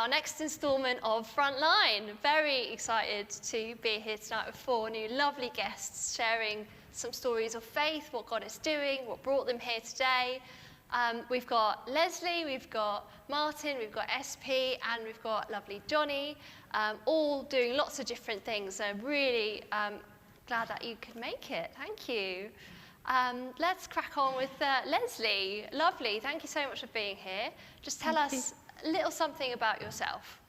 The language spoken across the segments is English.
our next instalment of Frontline. Very excited to be here tonight with 4 new lovely guests sharing some stories of faith, what God is doing, what brought them here today. We've got Leslie, we've got Martin, we've got SP, and we've got lovely Johnny, all doing lots of different things. So really glad that you could make it. Thank you. Let's crack on with Leslie. Lovely, thank you so much for being here. Just tell us a little something about yourself.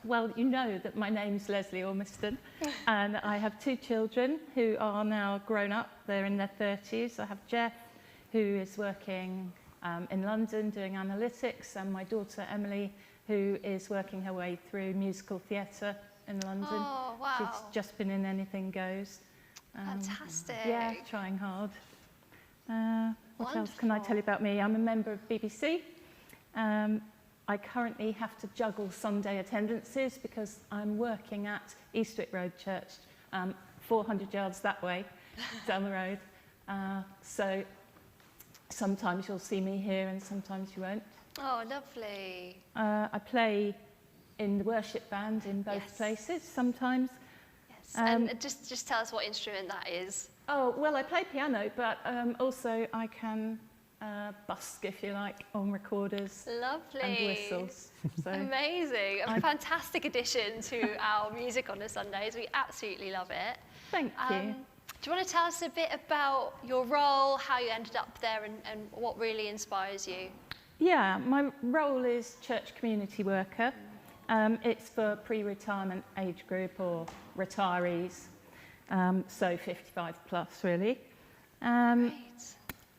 Well, you know that my name's Leslie Ormiston, and I have 2 children who are now grown up. They're in their 30s. I have Jeff, who is working in London doing analytics, and my daughter Emily, who is working her way through musical theatre in London. Oh, wow. She's just been in Anything Goes. Fantastic. Yeah, trying hard. What else can I Wonderful. tell you about me? I'm a member of BBC. I currently have to juggle Sunday attendances because I'm working at Eastwick Road Church, 400 yards that way, down the road. So sometimes you'll see me here and sometimes you won't. Oh, lovely. I play in the worship band in both places sometimes. Yes. And just tell us what instrument that is. Oh, well, I play piano, but also I can busk, if you like, on recorders Lovely. and whistles. So Amazing. A fantastic addition to our music on the Sundays. We absolutely love it. Thank you. Do you want to tell us a bit about your role, how you ended up there, and what really inspires you? Yeah, my role is church community worker. It's for pre-retirement age group or retirees, so 55 plus really. Great.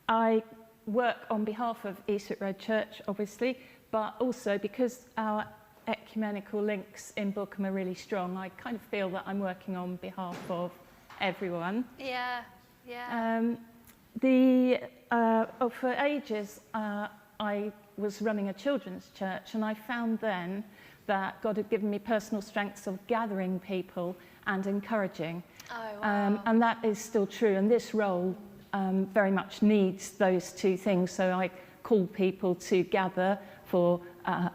I work on behalf of Eastwick Road Church, obviously, but also because our ecumenical links in Bookham are really strong, I kind of feel that I'm working on behalf of everyone. Yeah, yeah. For ages, I was running a children's church, and I found then that God had given me personal strengths of gathering people and encouraging. Oh, wow. And that is still true, and this role very much needs those 2 things. So I call people to gather for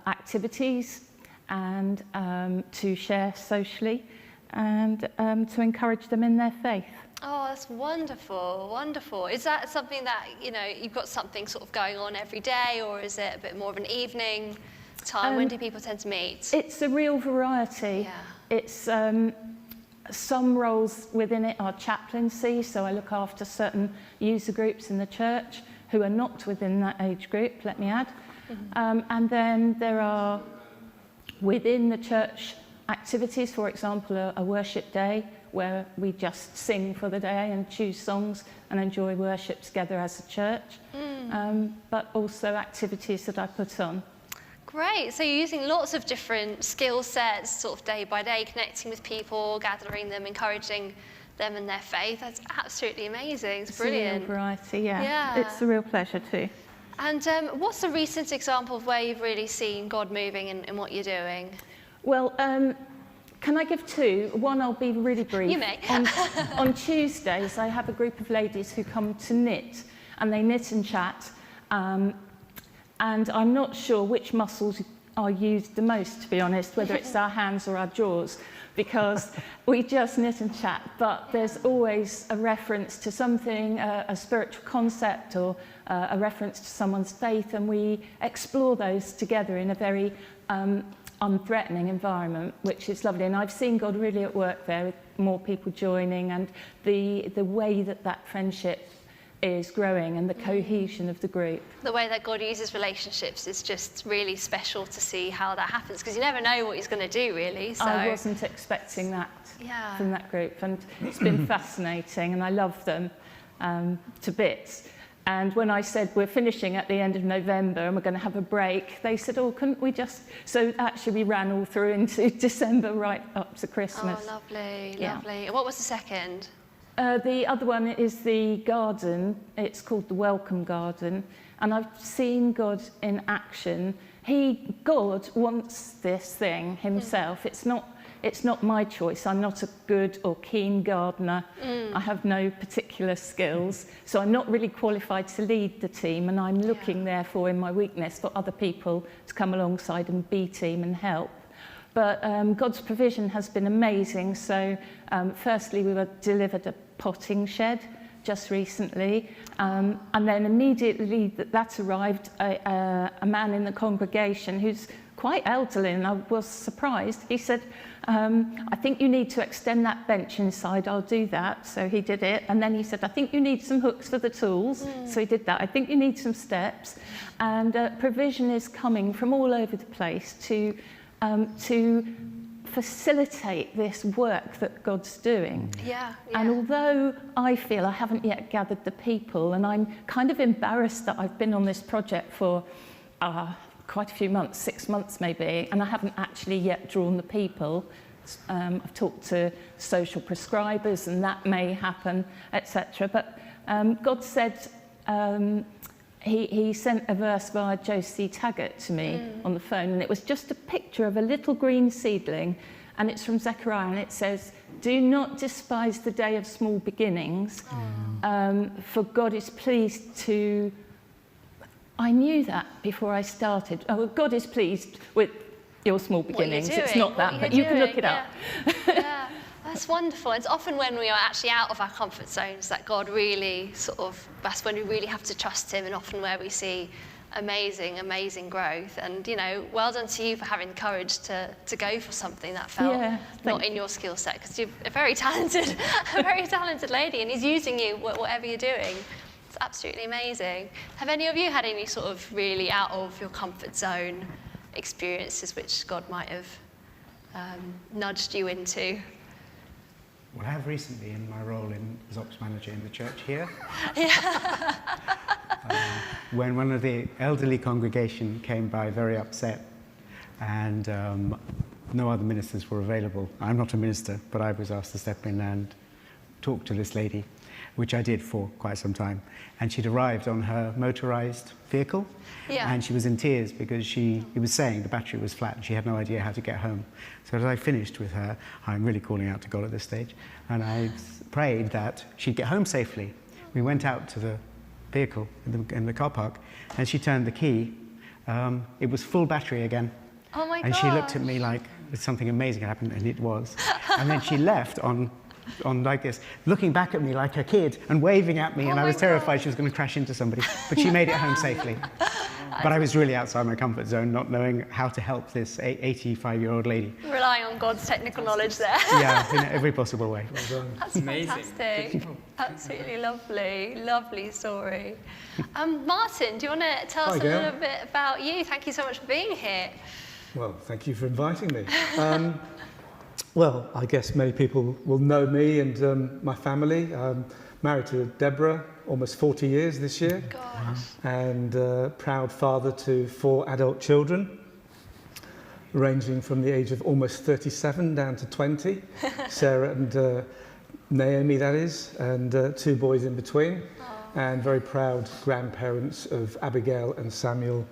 activities and to share socially and to encourage them in their faith. Oh, that's wonderful, wonderful. Is that something that, you know, you've got something sort of going on every day, or is it a bit more of an evening time? When do people tend to meet? It's a real variety. Yeah. It's some roles within it are chaplaincy, so I look after certain user groups in the church who are not within that age group, let me add. And then there are within the church activities, for example, a worship day where we just sing for the day and choose songs and enjoy worship together as a church, but also activities that I put on. Great. So you're using lots of different skill sets, sort of day by day, connecting with people, gathering them, encouraging them in their faith. That's absolutely amazing. It's brilliant. It's a real variety, yeah. Yeah. It's a real pleasure too. And what's a recent example of where you've really seen God moving in what you're doing? Well, can I give 2? One, I'll be really brief. You may. On Tuesdays, I have a group of ladies who come to knit, and they knit and chat. And I'm not sure which muscles are used the most, to be honest, whether it's our hands or our jaws, because we just knit and chat, but there's always a reference to something, a spiritual concept or a reference to someone's faith, and we explore those together in a very unthreatening environment, which is lovely. And I've seen God really at work there with more people joining, and the way that friendship is growing and the cohesion of the group. The way that God uses relationships is just really special to see how that happens, because you never know what he's going to do, really. So I wasn't expecting that Yeah. from that group, and it's been fascinating, and I love them to bits. And when I said we're finishing at the end of November and we're going to have a break, they said, oh, couldn't we just... So actually we ran all through into December right up to Christmas. Oh, lovely, Yeah. lovely. And what was the second? The other one is the garden. It's called the Welcome Garden, and I've seen God in action. God wants this thing himself. It's not it's not my choice. I'm not a good or keen gardener. I have no particular skills, so I'm not really qualified to lead the team, and I'm looking therefore in my weakness for other people to come alongside and be team and help. But God's provision has been amazing. So firstly, we were delivered a potting shed just recently, and then immediately that arrived, a man in the congregation who's quite elderly, and I was surprised. He said, I think you need to extend that bench inside, I'll do that. So he did it, and then he said, I think you need some hooks for the tools. So he did that. I think you need some steps, and provision is coming from all over the place to facilitate this work that God's doing. And although I feel I haven't yet gathered the people, and I'm kind of embarrassed that I've been on this project for quite a few months, 6 months maybe, and I haven't actually yet drawn the people. I've talked to social prescribers, and that may happen, etc. But God said, he sent a verse via Josie Taggart to me on the phone, and it was just a picture of a little green seedling, and it's from Zechariah, and it says, do not despise the day of small beginnings, for God is pleased to... I knew that before I started. Oh, God is pleased with your small beginnings. It's not that, but you can look it up. Yeah, that's wonderful. It's often when we are actually out of our comfort zones that God really that's when we really have to trust him, and often where we see amazing, amazing growth. And, you know, well done to you for having the courage to go for something that felt not in your skill set, because you're a very talented lady, and he's using you whatever you're doing. It's absolutely amazing. Have any of you had any sort of really out of your comfort zone experiences which God might have nudged you into? Well, I have recently, in my role as ops manager in the church here, when one of the elderly congregation came by very upset, and no other ministers were available. I'm not a minister, but I was asked to step in and talk to this lady, which I did for quite some time. And she'd arrived on her motorised vehicle, and she was in tears because he was saying the battery was flat and she had no idea how to get home. So as I finished with her, I'm really calling out to God at this stage, and I prayed that she'd get home safely. We went out to the vehicle in the car park, and she turned the key. It was full battery again. Oh my God. And she looked at me like something amazing had happened, and it was. And then she left on like this, looking back at me like a kid and waving at me, and I was terrified she was going to crash into somebody, but she made it home safely. But I was really outside my comfort zone, not knowing how to help this 85-year-old lady. Relying on God's technical knowledge there. Yeah, in every possible way. That's fantastic. Absolutely lovely story. Martin, do you want to tell us a little bit about you? Thank you so much for being here. Well, thank you for inviting me. Well, I guess many people will know me and my family. I'm married to Deborah, almost 40 years this year. Gosh. And proud father to 4 adult children, ranging from the age of almost 37 down to 20. Sarah and Naomi, that is, and 2 boys in between. Aww. And very proud grandparents of Abigail and Samuel,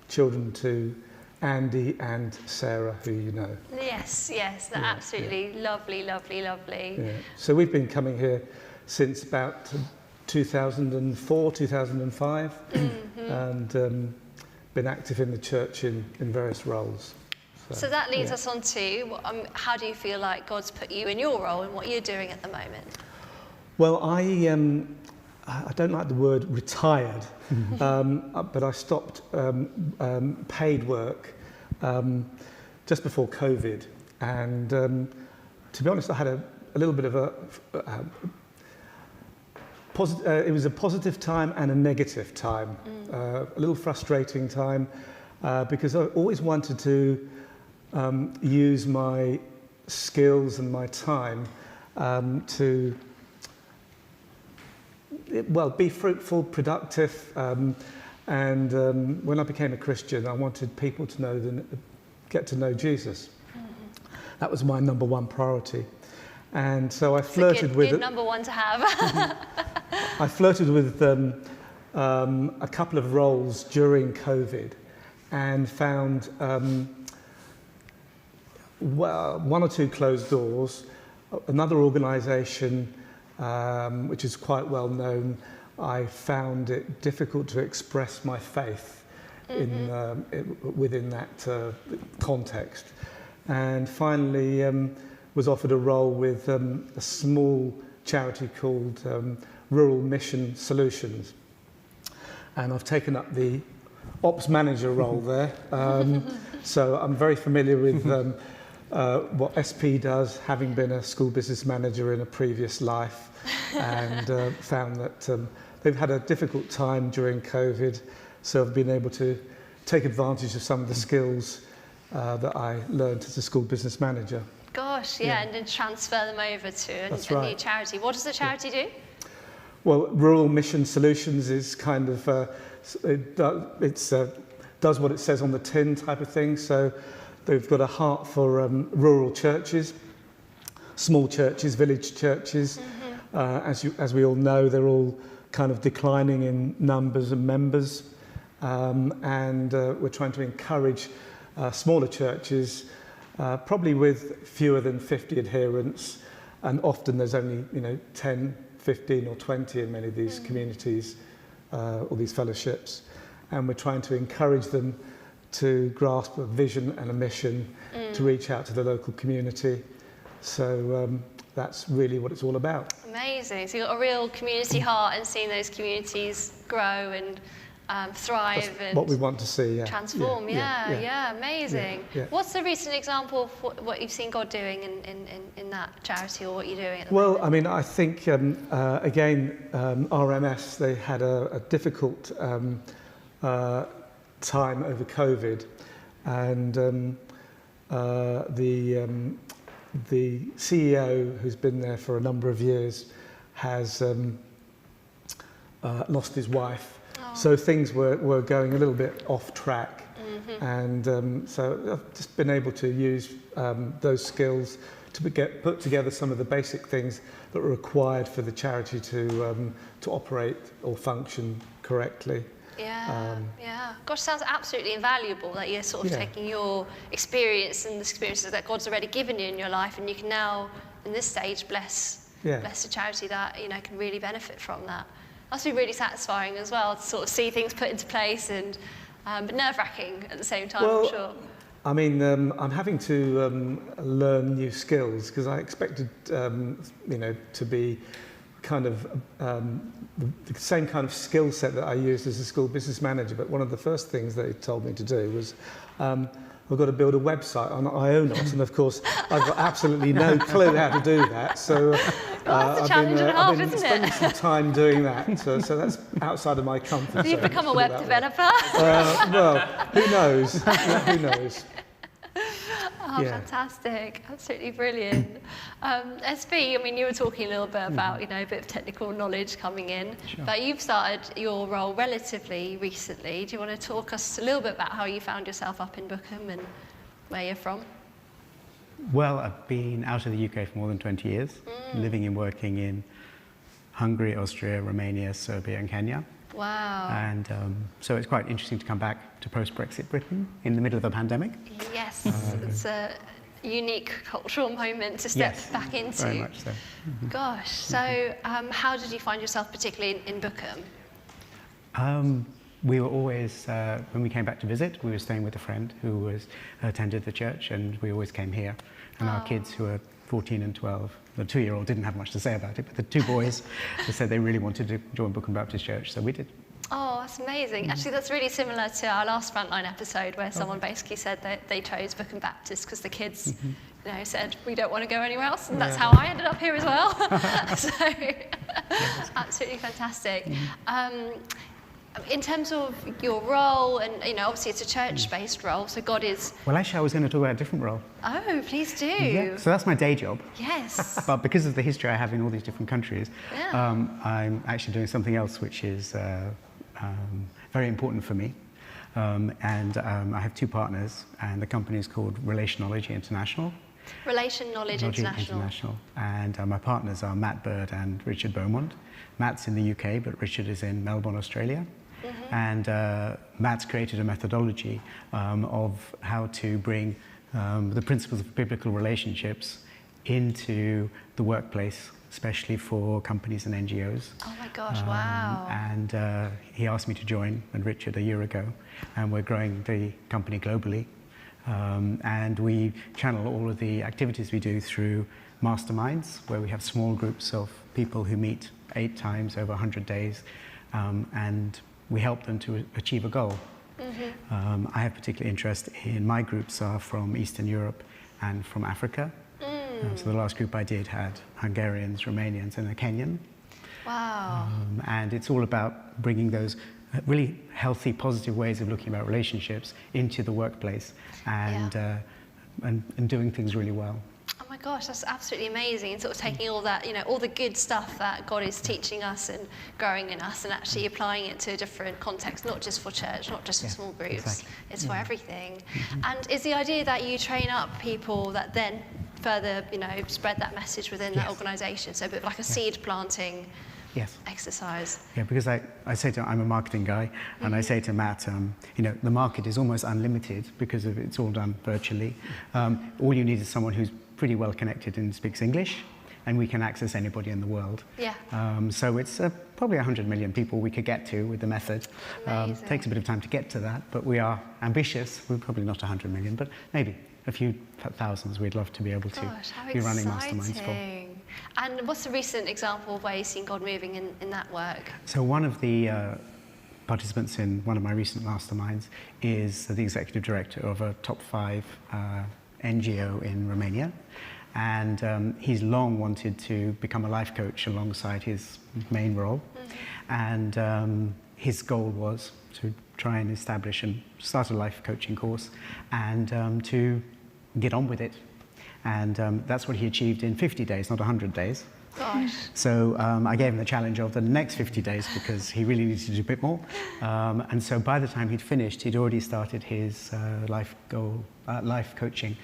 children to Andy and Sarah, who you know. Yes, they're absolutely lovely. Yeah. So we've been coming here since about 2004, 2005, and been active in the church in various roles. So that leads us on to, how do you feel like God's put you in your role and what you're doing at the moment? Well, I don't like the word retired, but I stopped paid work just before COVID, and to be honest, I had a little bit of it was a positive time and a negative time, a little frustrating time, because I always wanted to use my skills and my time to be fruitful, productive, and when I became a Christian, I wanted people to get to know Jesus. That was my number one priority, and so I flirted with good number one to have. I flirted with a couple of roles during COVID, and found well, one or two closed doors. Another organisation, which is quite well known, I found it difficult to express my faith within that context. And finally was offered a role with a small charity called Rural Mission Solutions. And I've taken up the ops manager role there. So I'm very familiar with what SP does, having been a school business manager in a previous life, and found that they've had a difficult time during COVID, so I've been able to take advantage of some of the skills that I learned as a school business manager. Gosh, yeah, and then transfer them over to a new charity. What does the charity do? Well, Rural Mission Solutions is kind of, does what it says on the tin type of thing. So they've got a heart for rural churches, small churches, village churches. As we all know, they're all kind of declining in numbers and members. And we're trying to encourage smaller churches, probably with fewer than 50 adherents. And often there's only, 10, 15 or 20 in many of these communities or these fellowships. And we're trying to encourage them to grasp a vision and a mission to reach out to the local community. So that's really what it's all about. Amazing. So you've got a real community heart and seeing those communities grow and thrive. That's and what we want to see, transform. Amazing. Yeah. What's the recent example of what you've seen God doing in that charity, or what you're doing at the Well, moment? I mean, I think, again, RMS, they had a difficult time over COVID, and the CEO, who's been there for a number of years, has lost his wife. So things were going a little bit off track. And so I've just been able to use those skills to put together some of the basic things that are required for the charity to operate or function correctly. Gosh, sounds absolutely invaluable that you're sort of taking your experience and the experiences that God's already given you in your life, and you can now, in this stage, bless a charity that can really benefit from that. Must be really satisfying as well to sort of see things put into place, and but nerve-wracking at the same time, I'm sure. I mean, I'm having to learn new skills, because I expected, to be kind of the same kind of skill set that I used as a school business manager. But one of the first things they told me to do was I've got to build a website on Ionos, and of course I've got absolutely no clue how to do that. So that's a challenge and a half, isn't it? Spending some time doing that. So that's outside of my comfort zone. So you've become a web developer? Well, who knows? Who knows? Oh, fantastic. Absolutely brilliant. SB, I mean, you were talking a little bit about, a bit of technical knowledge coming in, but you've started your role relatively recently. Do you want to talk us a little bit about how you found yourself up in Bookham and where you're from? Well, I've been out of the UK for more than 20 years, living and working in Hungary, Austria, Romania, Serbia and Kenya. Wow. And so it's quite interesting to come back to post-Brexit Britain in the middle of a pandemic. Yes, it's a unique cultural moment to step back into. Very much so. Gosh, so how did you find yourself particularly in Bookham? We were always, when we came back to visit, we were staying with a friend who attended the church, and we always came here. And our kids, who are 14 and 12, the 2-year-old didn't have much to say about it, but the 2 boys, they said they really wanted to join Bookham Baptist Church, so we did. Oh, that's amazing. Actually, that's really similar to our last Frontline episode, where someone basically said that they chose Bookham Baptist because the kids, said, we don't want to go anywhere else. And that's how I ended up here as well. So, absolutely fantastic. In terms of your role, and obviously it's a church-based role, so God is... Well, actually, I was going to talk about a different role. Oh, please do. Yeah. So that's my day job. Yes. But because of the history I have in all these different countries, I'm actually doing something else which is very important for me. I have 2 partners, and the company is called Relationology International. Relation Knowledge International. And my partners are Matt Bird and Richard Beaumont. Matt's in the UK, but Richard is in Melbourne, Australia. And Matt's created a methodology of how to bring the principles of biblical relationships into the workplace, especially for companies and NGOs. Oh my gosh, wow. And he asked me to join, and Richard, a year ago, and we're growing the company globally. And we channel all of the activities we do through masterminds, where we have small groups of people who meet 8 times over 100 days, and we help them to achieve a goal. I have particular interest in, my groups are from Eastern Europe and from Africa. So the last group I did had Hungarians, Romanians, and a Kenyan. Wow. And it's all about bringing those really healthy, positive ways of looking about relationships into the workplace and doing things really well. Oh my gosh, that's absolutely amazing. And sort of taking all that, all the good stuff that God is teaching us and growing in us, and actually applying it to a different context, not just for church, not just for small groups. Exactly. It's for everything. And is the idea that you train up people that then further, spread that message within that organisation? So a bit like a seed planting exercise. Yeah, because I say to, I'm a marketing guy, and I say to Matt, the market is almost unlimited because it's all done virtually. All you need is someone who's pretty well connected and speaks English, and we can access anybody in the world. Yeah. So it's probably 100 million people we could get to with the method. Takes a bit of time to get to that, but we are ambitious. We're probably not 100 million, but maybe a few thousands we'd love to be able to be running masterminds for. And what's a recent example of where you've seen God moving in that work? So one of the participants in one of my recent masterminds is the executive director of a top 5 NGO in Romania. And he's long wanted to become a life coach alongside his main role. And his goal was to try and establish and start a life coaching course and to get on with it. And that's what he achieved in 50 days, not 100 days. Gosh. So I gave him the challenge of the next 50 days because he really needed to do a bit more. And so by the time he'd finished, he'd already started his life coaching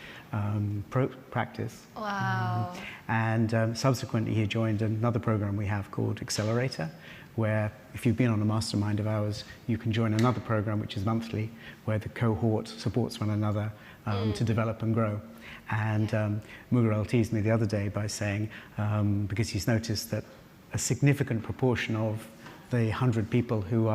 practice. Wow. And subsequently, he joined another program we have called Accelerator, where if you've been on a mastermind of ours, you can join another program which is monthly, where the cohort supports one another to develop and grow. And Mugarel teased me the other day by saying, because he's noticed that a significant proportion of the 100 people who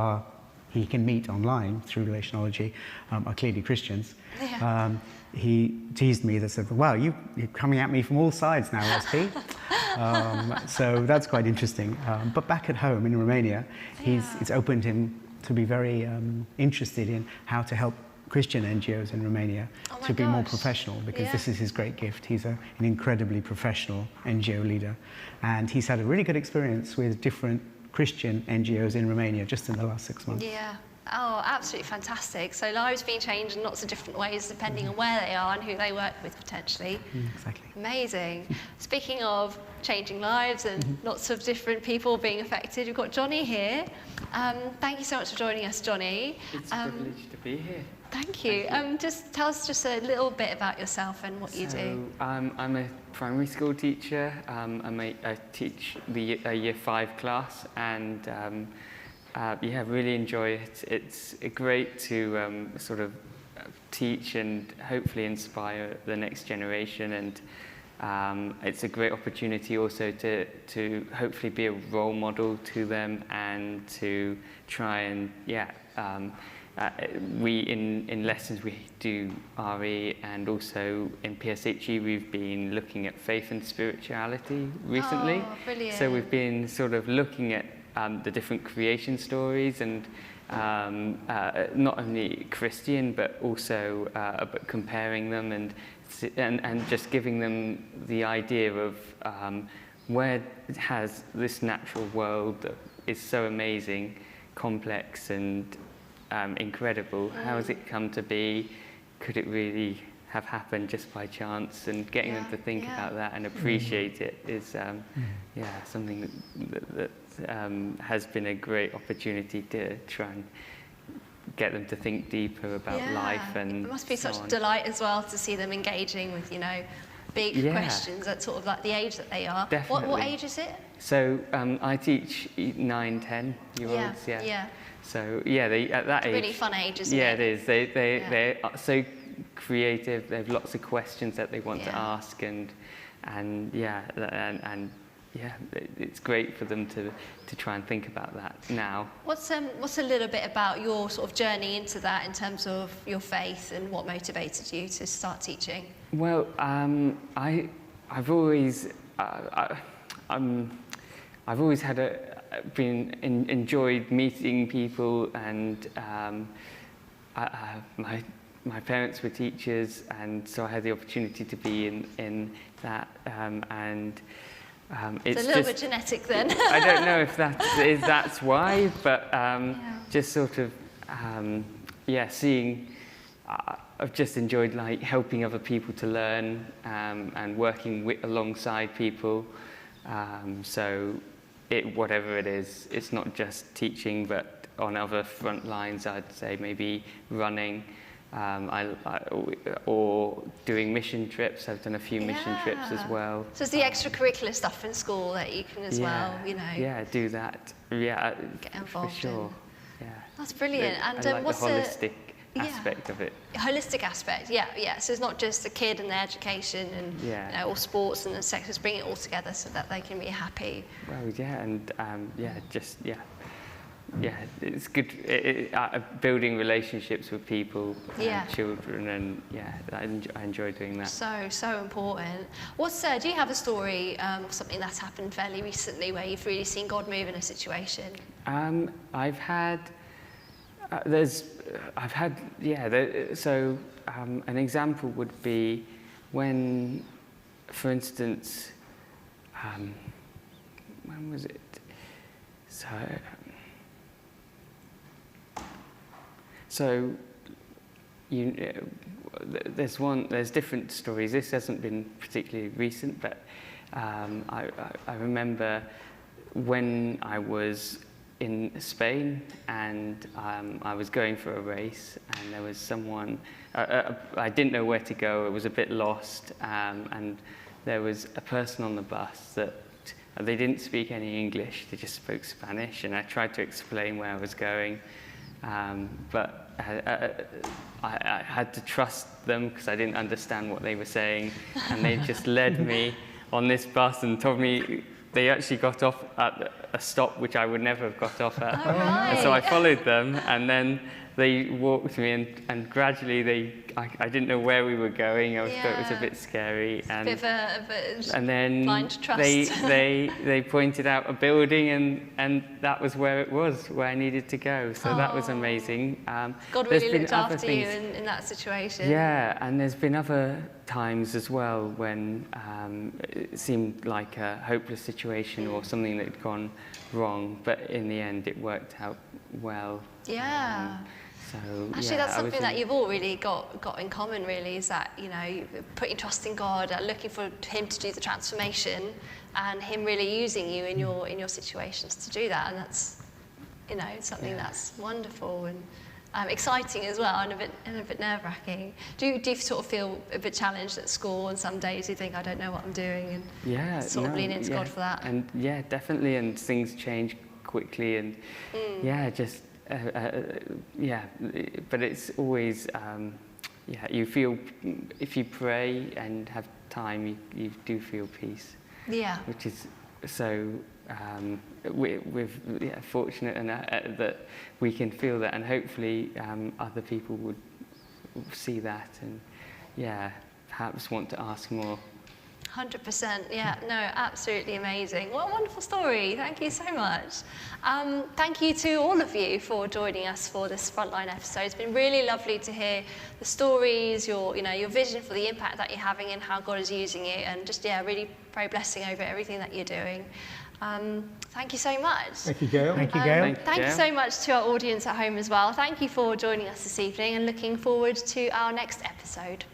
he can meet online through Relationology are clearly Christians. Yeah. He teased me that said, wow, you're coming at me from all sides now, SP. So that's quite interesting. But back at home in Romania, it's opened him to be very interested in how to help Christian NGOs in Romania to be more professional, because this is his great gift. He's an incredibly professional NGO leader, and he's had a really good experience with different Christian NGOs in Romania just in the last 6 months. Yeah. Oh, absolutely fantastic. So lives being changed in lots of different ways depending on where they are and who they work with potentially. Exactly. Amazing. Speaking of changing lives and lots of different people being affected, we've got Johnny here. Thank you so much for joining us, Johnny. It's a privilege to be here. Thank you. Just tell us just a little bit about yourself and what you do. I'm a primary school teacher. I teach a year 5 class, and really enjoy it. It's great to sort of teach and hopefully inspire the next generation, and it's a great opportunity also to hopefully be a role model to them, and to try and we in lessons we do RE, and also in PSHE we've been looking at faith and spirituality recently. Oh, brilliant. So we've been sort of looking at the different creation stories, and not only Christian but also but comparing them and just giving them the idea of where has this natural world that is so amazing, complex and incredible. How has it come to be? Could it really have happened just by chance? And getting them to think about that and appreciate it is something that has been a great opportunity to try and get them to think deeper about life. And it must be such a delight as well to see them engaging with big questions at sort of like the age that they are. Definitely. What age is it? So I teach 9, 10-year-olds. So they at that age. It's a really fun age, isn't it? Yeah, it is. They're so creative. They have lots of questions that they want to Yeah. ask, and yeah, and yeah, it's great for them to try and think about that now. What's a little bit about your sort of journey into that in terms of your faith and what motivated you to start teaching? Well, I've always enjoyed meeting people, and my parents were teachers, and so I had the opportunity to be in that, and It's a little bit genetic then. I don't know if that's why, but just sort of seeing. I've just enjoyed like helping other people to learn, and working alongside people. So whatever it is, it's not just teaching, but on other front lines, I'd say maybe running, or doing mission trips. I've done a few mission trips as well. So it's the extracurricular stuff in school that you can as well, you know. Yeah, do that. Yeah, get involved for sure. in. Yeah. That's brilliant. And I like what's the holistic aspect of it. Holistic aspect, yeah. So it's not just the kid and their education and you know, all sports and the sectors, bring it all together so that they can be happy. Well, yeah, and it's good building relationships with people and children, and I enjoy doing that. So important. Do you have a story of something that's happened fairly recently where you've really seen God move in a situation? I've had an example would be when, for instance, when was it? So there's different stories. This hasn't been particularly recent, but I remember when I was in Spain, and I was going for a race, and there was someone, I didn't know where to go, I was a bit lost, and there was a person on the bus that they didn't speak any English, they just spoke Spanish, and I tried to explain where I was going, but I had to trust them because I didn't understand what they were saying, and they just led me on this bus and told me. They actually got off at a stop which I would never have got off at. And so I followed them, and then they walked me, and gradually I didn't know where we were going. I thought it was a bit scary. And, and then blind trust. they pointed out a building, and that was where it was, where I needed to go. So that was amazing. God really looked after you in that situation. Yeah, and there's been other times as well when it seemed like a hopeless situation or something that had gone wrong, but in the end it worked out well. Yeah. Actually, that's something that you've all really got in common, really, is that, you know, putting trust in God, looking for Him to do the transformation, and Him really using you in your situations to do that, and that's, you know, something that's wonderful and exciting as well, and a bit nerve-wracking. Do you sort of feel a bit challenged at school, and some days you think, I don't know what I'm doing, and sort of lean into God for that? And definitely, and things change quickly, and just. But it's always, you feel, if you pray and have time, you do feel peace. Yeah. Which is so, we're fortunate and that we can feel that, and hopefully other people would see that and, perhaps want to ask more. 100%, yeah, no, absolutely amazing. What a wonderful story. Thank you so much. Thank you to all of you for joining us for this Frontline episode. It's been really lovely to hear the stories, your vision for the impact that you're having and how God is using you, and just, really pray blessing over everything that you're doing. Thank you so much. Thank you, Gail. Thank you, Gail. Thank you so much to our audience at home as well. Thank you for joining us this evening, and looking forward to our next episode.